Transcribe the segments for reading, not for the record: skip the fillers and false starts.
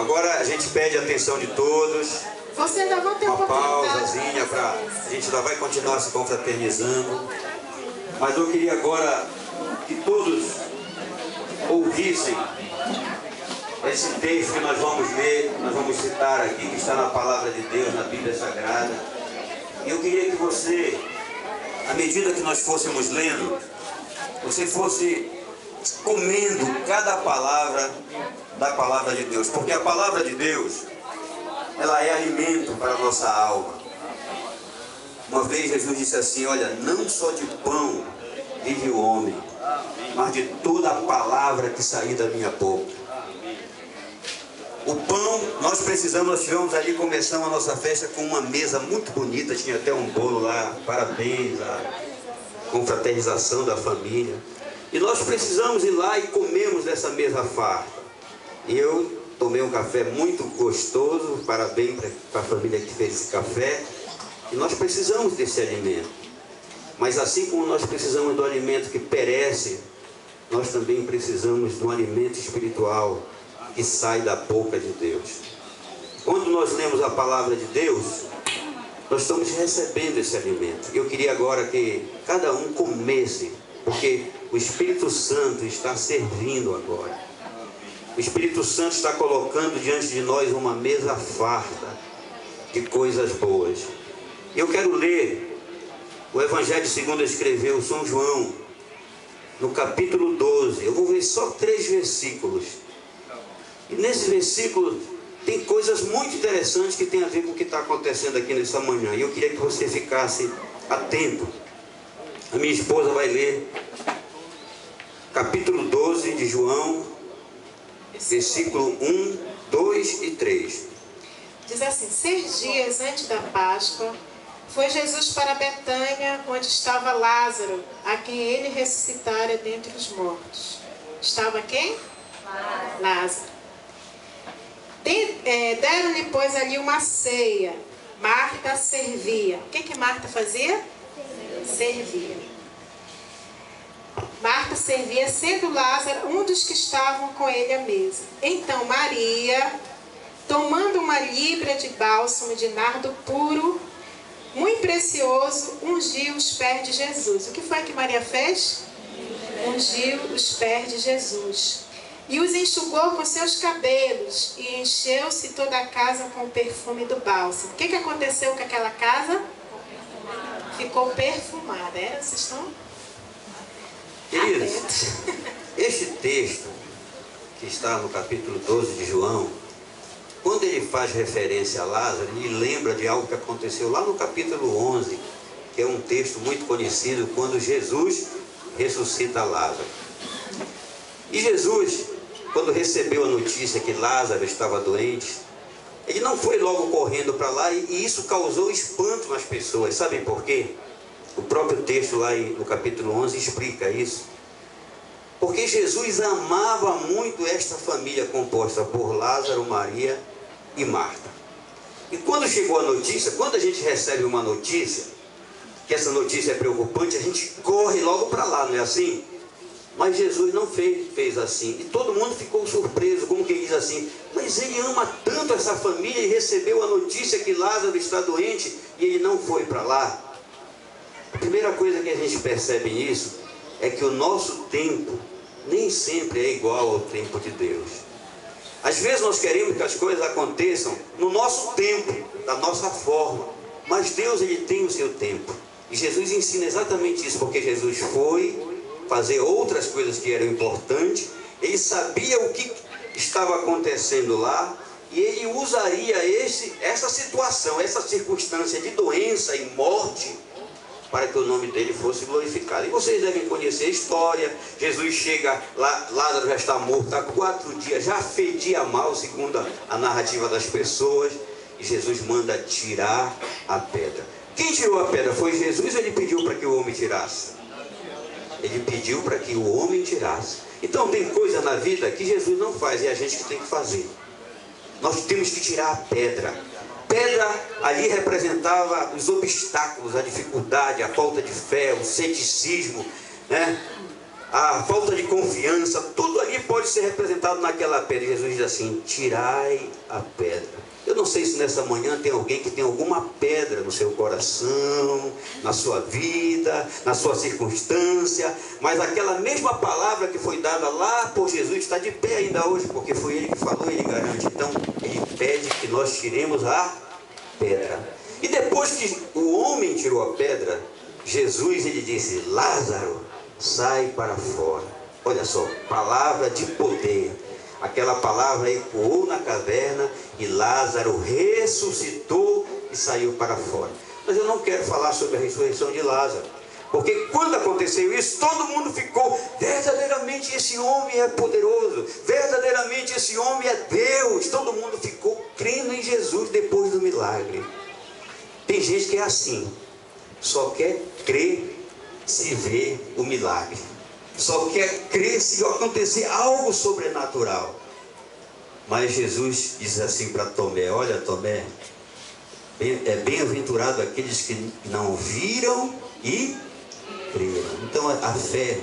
agora a gente pede a atenção de todos. Você ainda vai ter uma oportunidade. pausazinha para a gente ainda vai continuar se confraternizando. Mas eu queria agora que todos ouvissem esse texto que nós vamos ler, nós vamos citar aqui, que está na Palavra de Deus, na Bíblia Sagrada. E eu queria que você, à medida que nós fôssemos lendo, você fosse comendo cada palavra da Palavra de Deus. Porque a Palavra de Deus, ela é alimento para a nossa alma. Uma vez Jesus disse assim, olha, não só de pão vive o homem, mas de toda a palavra que sair da minha boca. O pão, nós tivemos ali, começamos a nossa festa com uma mesa muito bonita, tinha até um bolo lá, parabéns, a confraternização da família. E nós precisamos ir lá e comemos dessa mesa farta. E eu tomei um café muito gostoso, parabéns para a família que fez esse café. E nós precisamos desse alimento. Mas assim como nós precisamos do alimento que perece, nós também precisamos do alimento espiritual que sai da boca de Deus. Quando nós lemos a palavra de Deus, nós estamos recebendo esse alimento. Eu queria agora que cada um comesse, porque o Espírito Santo está servindo agora. O Espírito Santo está colocando diante de nós uma mesa farta de coisas boas. Eu quero ler o Evangelho segundo escreveu São João, no capítulo 12. Eu vou ver só 3 versículos. E nesse versículo tem coisas muito interessantes que tem a ver com o que está acontecendo aqui nessa manhã. E eu queria que você ficasse atento. A minha esposa vai ler capítulo 12 de João, versículo 1, 2 e 3. Diz assim, 6 dias antes da Páscoa, foi Jesus para Betânia, onde estava Lázaro, a quem ele ressuscitara dentre os mortos. Estava quem? Lázaro. Deram-lhe, pois, ali uma ceia. Marta servia. O que Marta fazia? Servia. Marta servia, sendo Lázaro um dos que estavam com ele à mesa. Então Maria, tomando uma libra de bálsamo de nardo puro, muito precioso, ungiu os pés de Jesus. O que foi que Maria fez? Ungiu os pés de Jesus. E os enxugou com seus cabelos, e encheu-se toda a casa com o perfume do bálsamo. O que aconteceu com aquela casa? Ficou perfumada. Vocês estão Queridos, atentos? este texto, que está no capítulo 12 de João, quando ele faz referência a Lázaro, ele lembra de algo que aconteceu lá no capítulo 11, que é um texto muito conhecido, quando Jesus ressuscita Lázaro. E Jesus, quando recebeu a notícia que Lázaro estava doente, ele não foi logo correndo para lá, e isso causou espanto nas pessoas. Sabem por quê? O próprio texto lá no capítulo 11 explica isso. Porque Jesus amava muito esta família composta por Lázaro, Maria e Marta. E quando chegou a notícia, quando a gente recebe uma notícia, que essa notícia é preocupante, a gente corre logo para lá, não é assim? Mas Jesus não fez assim. E todo mundo ficou surpreso, como quem diz assim, mas ele ama tanto essa família e recebeu a notícia que Lázaro está doente e ele não foi para lá. A primeira coisa que a gente percebe nisso é que o nosso tempo nem sempre é igual ao tempo de Deus. Às vezes nós queremos que as coisas aconteçam no nosso tempo, da nossa forma, mas Deus, ele tem o seu tempo. E Jesus ensina exatamente isso, porque Jesus foi fazer outras coisas que eram importantes, ele sabia o que estava acontecendo lá, e ele usaria essa situação, essa circunstância de doença e morte, para que o nome dele fosse glorificado. E vocês devem conhecer a história. Jesus chega lá, Lázaro já está morto, está 4 dias, já fedia mal, segundo a narrativa das pessoas, e Jesus manda tirar a pedra. Quem tirou a pedra? Foi Jesus ou ele pediu para que o homem tirasse? Ele pediu para que o homem tirasse. Então tem coisa na vida que Jesus não faz, é a gente que tem que fazer. Nós temos que tirar a pedra. Pedra ali representava os obstáculos, a dificuldade, a falta de fé, o ceticismo, né? a falta de confiança, tudo ali pode ser representado naquela pedra. Jesus diz assim: tirai a pedra. Eu não sei se nessa manhã tem alguém que tem alguma pedra no seu coração, na sua vida, na sua circunstância, mas aquela mesma palavra que foi dada lá por Jesus está de pé ainda hoje, porque foi Ele que falou, Ele garante. Então, Ele pede que nós tiremos a pedra. E depois que o homem tirou a pedra, Jesus, ele disse: Lázaro, sai para fora. Olha só, palavra de poder. Aquela palavra ecoou na caverna e Lázaro ressuscitou e saiu para fora. Mas eu não quero falar sobre a ressurreição de Lázaro, porque quando aconteceu isso, todo mundo ficou: verdadeiramente esse homem é poderoso, verdadeiramente esse homem é Deus. Todo mundo ficou crendo em Jesus depois do milagre. Tem gente que é assim, só quer crer se vê o milagre, só quer crer se acontecer algo sobrenatural. Mas Jesus diz assim para Tomé: olha, Tomé, é bem-aventurado aqueles que não viram e creram. Então a fé,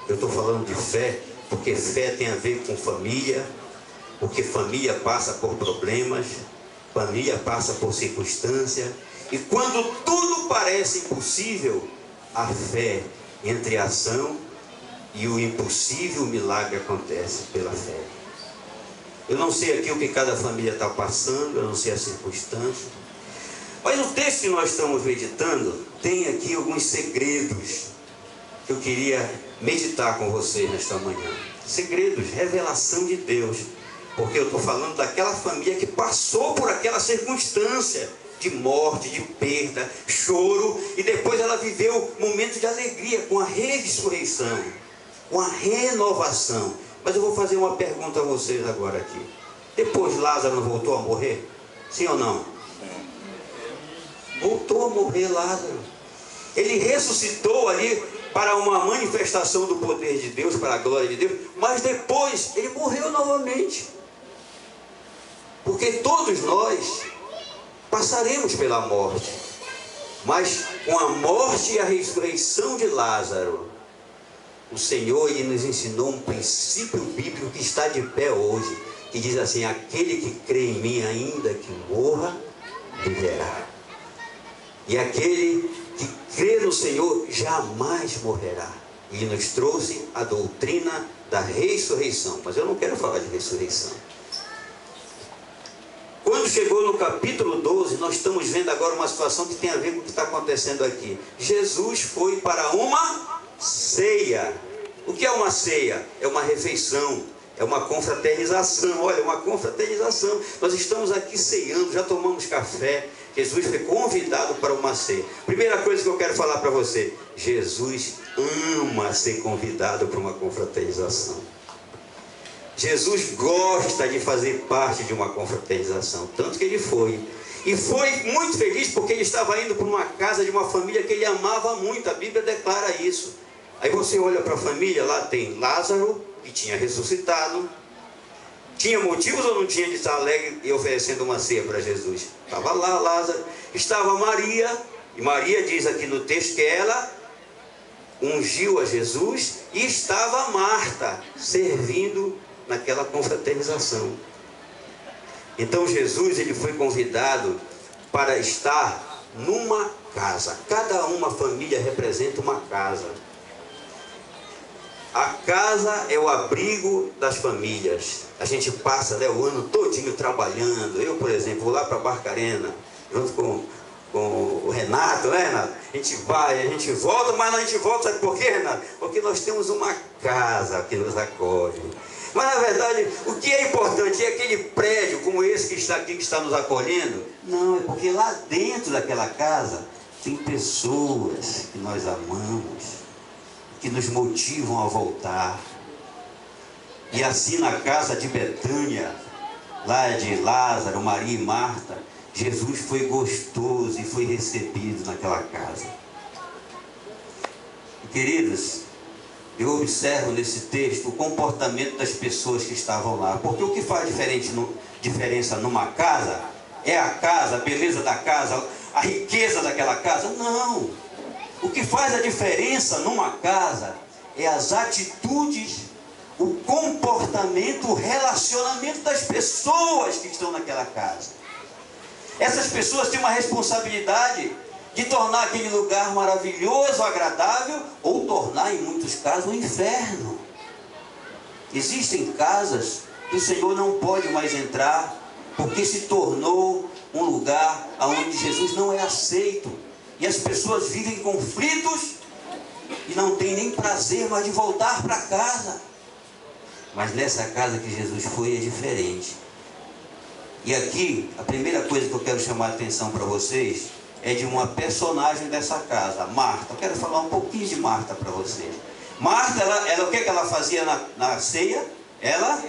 eu estou falando de fé, porque fé tem a ver com família, porque família passa por problemas, família passa por circunstância, e quando tudo parece impossível, a fé entre a ação e o impossível, o milagre acontece pela fé. Eu não sei aqui o que cada família está passando, eu não sei a circunstância, mas o texto que nós estamos meditando tem aqui alguns segredos que eu queria meditar com vocês nesta manhã. Segredos, revelação de Deus, porque eu estou falando daquela família que passou por aquela circunstância de morte, de perda, choro, e depois ela viveu momentos de alegria com a ressurreição, com a renovação. Mas eu vou fazer uma pergunta a vocês agora aqui. Depois Lázaro não voltou a morrer? Sim ou não? Voltou a morrer Lázaro. Ele ressuscitou ali para uma manifestação do poder de Deus, para a glória de Deus, mas depois ele morreu novamente. Porque todos nós passaremos pela morte, mas com a morte e a ressurreição de Lázaro, o Senhor, ele nos ensinou um princípio bíblico que está de pé hoje, que diz assim: aquele que crê em mim, ainda que morra, viverá. E aquele que crê no Senhor jamais morrerá. E nos trouxe a doutrina da ressurreição. Mas eu não quero falar de ressurreição. Quando chegou no capítulo 12, nós estamos vendo agora uma situação que tem a ver com o que está acontecendo aqui. Jesus foi para uma ceia. O que é uma ceia? É uma refeição, é uma confraternização. Olha, uma confraternização. Nós estamos aqui ceando, já tomamos café. Jesus foi convidado para uma ceia. Primeira coisa que eu quero falar para você: Jesus ama ser convidado para uma confraternização. Jesus gosta de fazer parte de uma confraternização, tanto que ele foi. E foi muito feliz porque ele estava indo para uma casa de uma família que ele amava muito. A Bíblia declara isso. Aí você olha para a família, lá tem Lázaro, que tinha ressuscitado. Tinha motivos ou não tinha de estar alegre e oferecendo uma ceia para Jesus? Estava lá Lázaro. Estava Maria, e Maria diz aqui no texto que ela ungiu a Jesus, e estava Marta servindo naquela confraternização. Então Jesus, ele foi convidado para estar numa casa. Cada uma família representa uma casa. A casa é o abrigo das famílias. A gente passa, né, o ano todinho trabalhando. Eu, por exemplo, vou lá para Barcarena, junto com o Renato, né, Renato? A gente vai, a gente volta, mas a gente volta, sabe por quê, Renato? Porque nós temos uma casa que nos acolhe. Mas na verdade, o que é importante é aquele prédio como esse que está aqui, que está nos acolhendo. Não, é porque lá dentro daquela casa tem pessoas que nós amamos, que nos motivam a voltar. E assim na casa de Betânia, lá de Lázaro, Maria e Marta, Jesus foi gostoso e foi recebido naquela casa. E, queridos, eu observo nesse texto o comportamento das pessoas que estavam lá. Porque o que faz diferença numa casa é a casa, a beleza da casa, a riqueza daquela casa? Não. O que faz a diferença numa casa é as atitudes, o comportamento, o relacionamento das pessoas que estão naquela casa. Essas pessoas têm uma responsabilidade de tornar aquele lugar maravilhoso, agradável, ou tornar, em muitos casos, um inferno. Existem casas que o Senhor não pode mais entrar, porque se tornou um lugar onde Jesus não é aceito. E as pessoas vivem conflitos e não têm nem prazer mais de voltar para casa. Mas nessa casa que Jesus foi é diferente. E aqui, a primeira coisa que eu quero chamar a atenção para vocês é de uma personagem dessa casa, Marta. Eu quero falar um pouquinho de Marta para vocês. Marta, ela, o que ela fazia na ceia? Ela